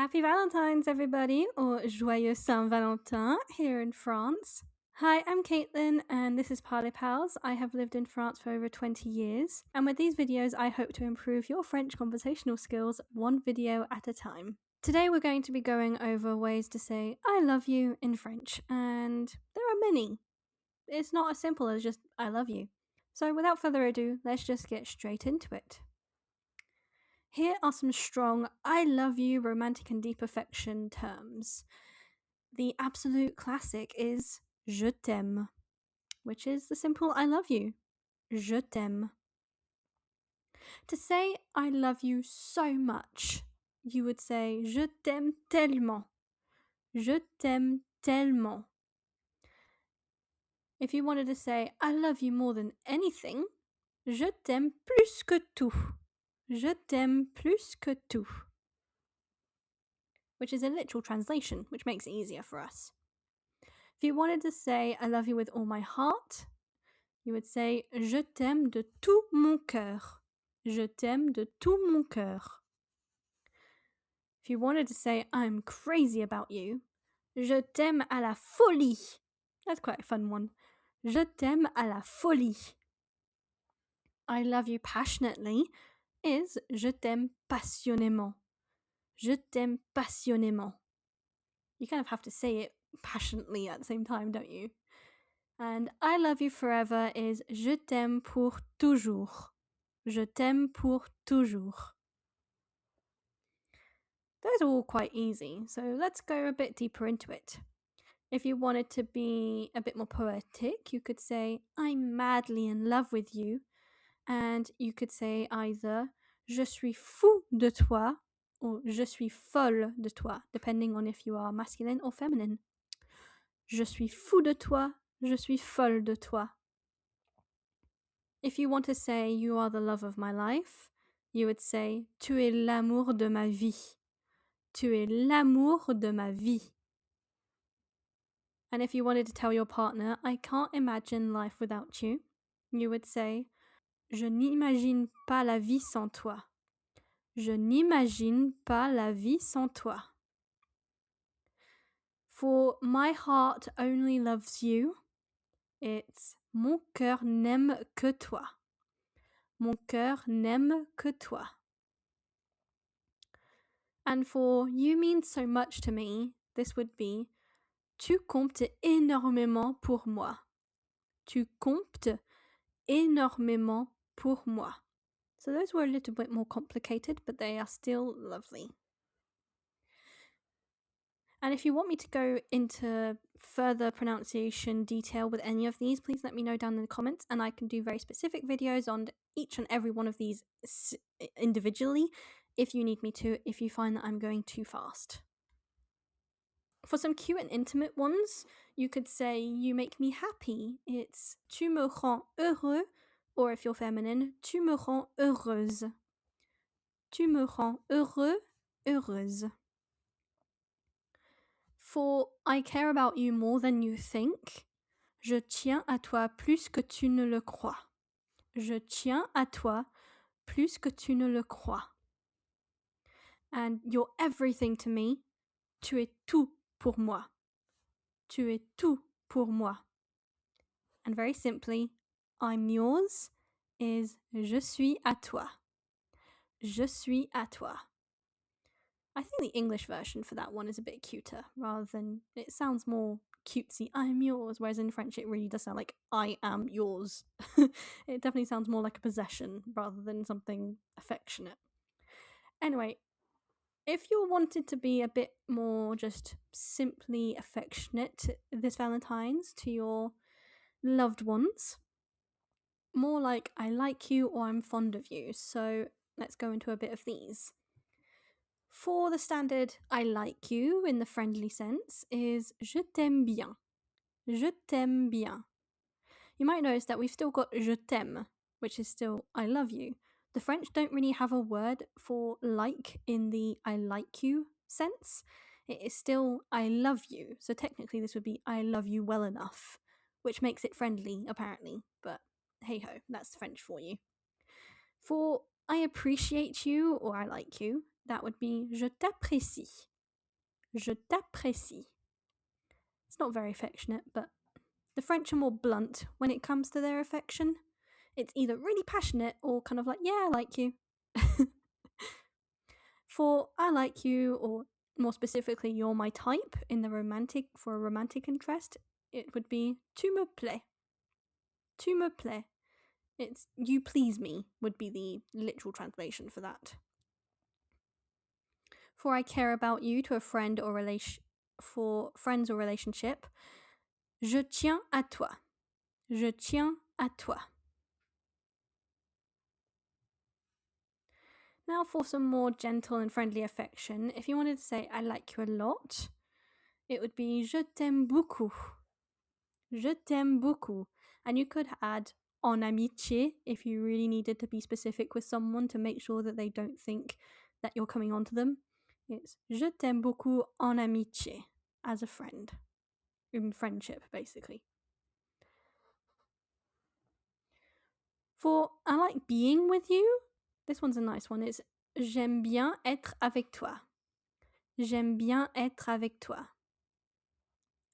Happy Valentine's, everybody, or Joyeux Saint-Valentin here in France. Hi, I'm Caitlin, and this is Parlez Pals. I have lived in France for over 20 years, and with these videos, I hope to improve your French conversational skills one video at a time. Today, we're going to be going over ways to say I love you in French, and there are many. It's not as simple as just I love you. So, without further ado, let's just get straight into it. Here are some strong I love you romantic and deep affection terms. The absolute classic is je t'aime, which is the simple I love you. Je t'aime. To say I love you so much, you would say je t'aime tellement. Je t'aime tellement. If you wanted to say I love you more than anything, je t'aime plus que tout. Je t'aime plus que tout. Which is a literal translation, which makes it easier for us. If you wanted to say I love you with all my heart, you would say je t'aime de tout mon cœur. Je t'aime de tout mon cœur. If you wanted to say I'm crazy about you, je t'aime à la folie. That's quite a fun one. Je t'aime à la folie. I love you passionately is je t'aime passionnément. Je t'aime passionnément. You kind of have to say it passionately at the same time, don't you? And I love you forever is je t'aime pour toujours. Je t'aime pour toujours. Those are all quite easy, so let's go a bit deeper into it. If you wanted to be a bit more poetic, you could say I'm madly in love with you, and you could say either je suis fou de toi or je suis folle de toi, depending on if you are masculine or feminine. Je suis fou de toi, je suis folle de toi. If you want to say you are the love of my life, you would say tu es l'amour de ma vie. Tu es l'amour de ma vie. And if you wanted to tell your partner, I can't imagine life without you, you would say je n'imagine pas la vie sans toi. Je n'imagine pas la vie sans toi. For my heart only loves you, it's mon cœur n'aime que toi. Mon cœur n'aime que toi. And for you mean so much to me, this would be tu comptes énormément pour moi. Tu comptes énormément pour moi. So those were a little bit more complicated, but they are still lovely. And if you want me to go into further pronunciation detail with any of these, please let me know down in the comments, and I can do very specific videos on each and every one of these individually if you need me to, if you find that I'm going too fast. For some cute and intimate ones, you could say you make me happy. It's tu me rends heureux, or if you're feminine, tu me rends heureuse. Tu me rends heureux, heureuse. For I care about you more than you think, je tiens à toi plus que tu ne le crois. Je tiens à toi plus que tu ne le crois. And you're everything to me. Tu es tout pour moi. Tu es tout pour moi. And very simply, I'm yours is je suis à toi. Je suis à toi. I think the English version for that one is a bit cuter, rather than, it sounds more cutesy, I'm yours, whereas in French it really does sound like I am yours. It definitely sounds more like a possession rather than something affectionate. Anyway, if you wanted to be a bit more just simply affectionate this Valentine's to your loved ones, more like I like you or I'm fond of you, so let's go into a bit of these. For the standard I like you in the friendly sense is je t'aime bien. Je t'aime bien. You might notice that we've still got je t'aime, which is still I love you. The French don't really have a word for like in the I like you sense. It is still I love you. So technically this would be I love you well enough, which makes it friendly apparently. But hey ho, that's French for you. For I appreciate you or I like you, that would be je t'apprécie. Je t'apprécie. It's not very affectionate, but the French are more blunt when it comes to their affection. It's either really passionate or kind of like, yeah, I like you. For I like you, or more specifically, you're my type in the romantic, for a romantic interest, it would be tu me plais. Tu me plais. It's you please me would be the literal translation for that. For I care about you to a friend or for friends or relationship, je tiens à toi. Je tiens à toi. Now for some more gentle and friendly affection, if you wanted to say I like you a lot, it would be je t'aime beaucoup. Je t'aime beaucoup. And you could add en amitié if you really needed to be specific with someone to make sure that they don't think that you're coming on to them. It's je t'aime beaucoup en amitié, as a friend. In friendship, basically. For I like being with you, this one's a nice one. It's j'aime bien être avec toi. J'aime bien être avec toi.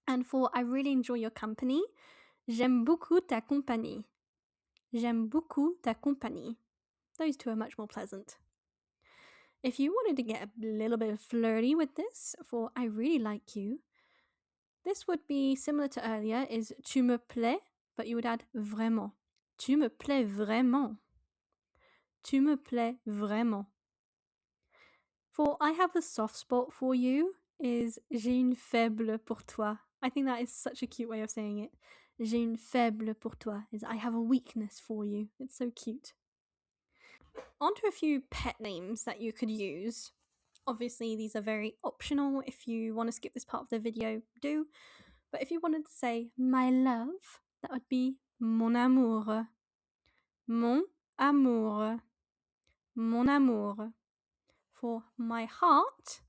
And for I really enjoy your company, j'aime beaucoup ta compagnie. J'aime beaucoup ta compagnie. Those two are much more pleasant. If you wanted to get a little bit flirty with this, for I really like you, this would be similar to earlier, is tu me plais, but you would add vraiment. Tu me plais vraiment. Tu me plais vraiment. For I have a soft spot for you is j'ai une faible pour toi. I think that is such a cute way of saying it. J'ai une faible pour toi is I have a weakness for you. It's so cute. On to a few pet names that you could use. Obviously, these are very optional. If you want to skip this part of the video, do. But if you wanted to say my love, that would be mon amour. Mon amour. Mon amour. For my heart,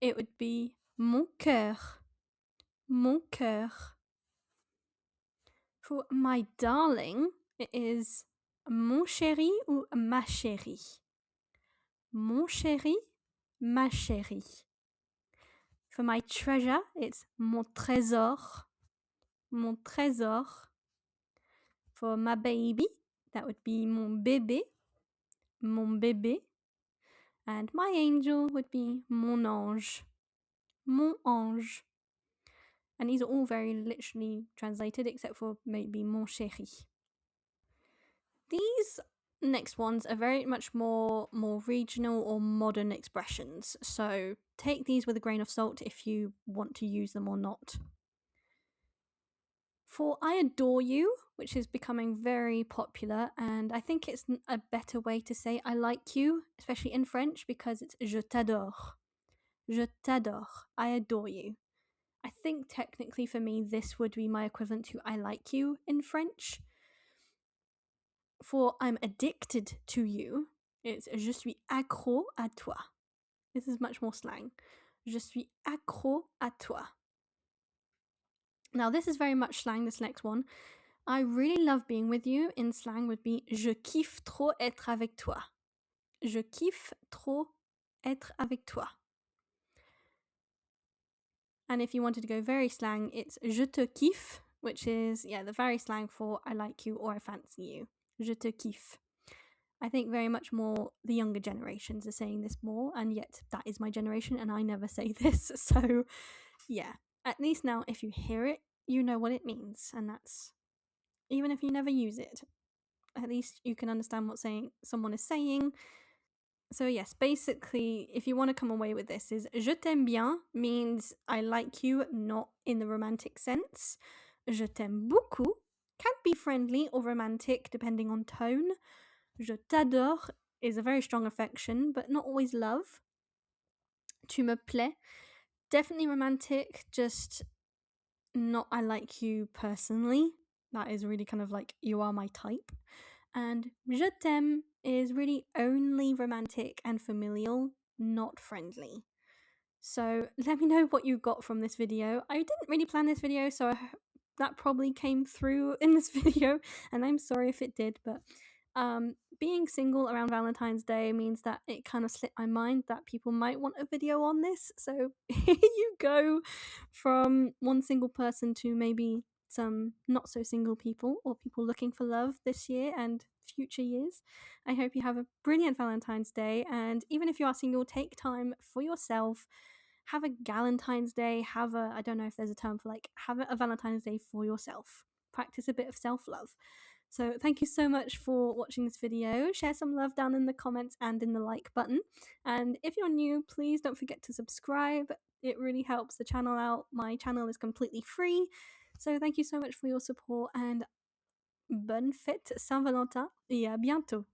it would be mon cœur. Mon cœur. For my darling, it is mon chéri ou ma chérie. Mon chéri, ma chérie. For my treasure, it's mon trésor. Mon trésor. For my baby, that would be mon bébé. Mon bébé. And my angel would be mon ange. Mon ange. And these are all very literally translated, except for maybe mon chéri. These next ones are very much more regional or modern expressions, so take these with a grain of salt if you want to use them or not. For I adore you, which is becoming very popular, and I think it's a better way to say I like you, especially in French, because it's je t'adore. Je t'adore. I adore you. I think technically for me this would be my equivalent to I like you in French. For I'm addicted to you, it's je suis accro à toi. This is much more slang. Je suis accro à toi. Now, this is very much slang, this next one. I really love being with you in slang would be je kiffe trop être avec toi. Je kiffe trop être avec toi. And if you wanted to go very slang, it's je te kiffe, which is, the very slang for I like you or I fancy you. Je te kiffe. I think very much more the younger generations are saying this more, and yet that is my generation and I never say this. So, at least now if you hear it, you know what it means, and that's, even if you never use it, at least you can understand what someone is saying. So yes, basically, if you want to come away with this, is je t'aime bien means I like you, not in the romantic sense. Je t'aime beaucoup can be friendly or romantic depending on tone. Je t'adore is a very strong affection, but not always love. Tu me plais, definitely romantic, just not I like you personally. That is really kind of like you are my type. And je t'aime is really only romantic and familial, not friendly. So let me know what you got from this video. I didn't really plan this video, so that probably came through in this video, and I'm sorry if it did, but Being single around Valentine's Day means that it kind of slipped my mind that people might want a video on this. So here you go, from one single person to maybe some not so single people or people looking for love this year and future years. I hope you have a brilliant Valentine's Day, and even if you are single, take time for yourself. Have a Galentine's Day, have a, I don't know if there's a term for, like, have a Valentine's Day for yourself. Practice a bit of self-love. So thank you so much for watching this video. Share some love down in the comments and in the like button. And if you're new, please don't forget to subscribe. It really helps the channel out. My channel is completely free. So thank you so much for your support, and bonne fête Saint-Valentin et à bientôt.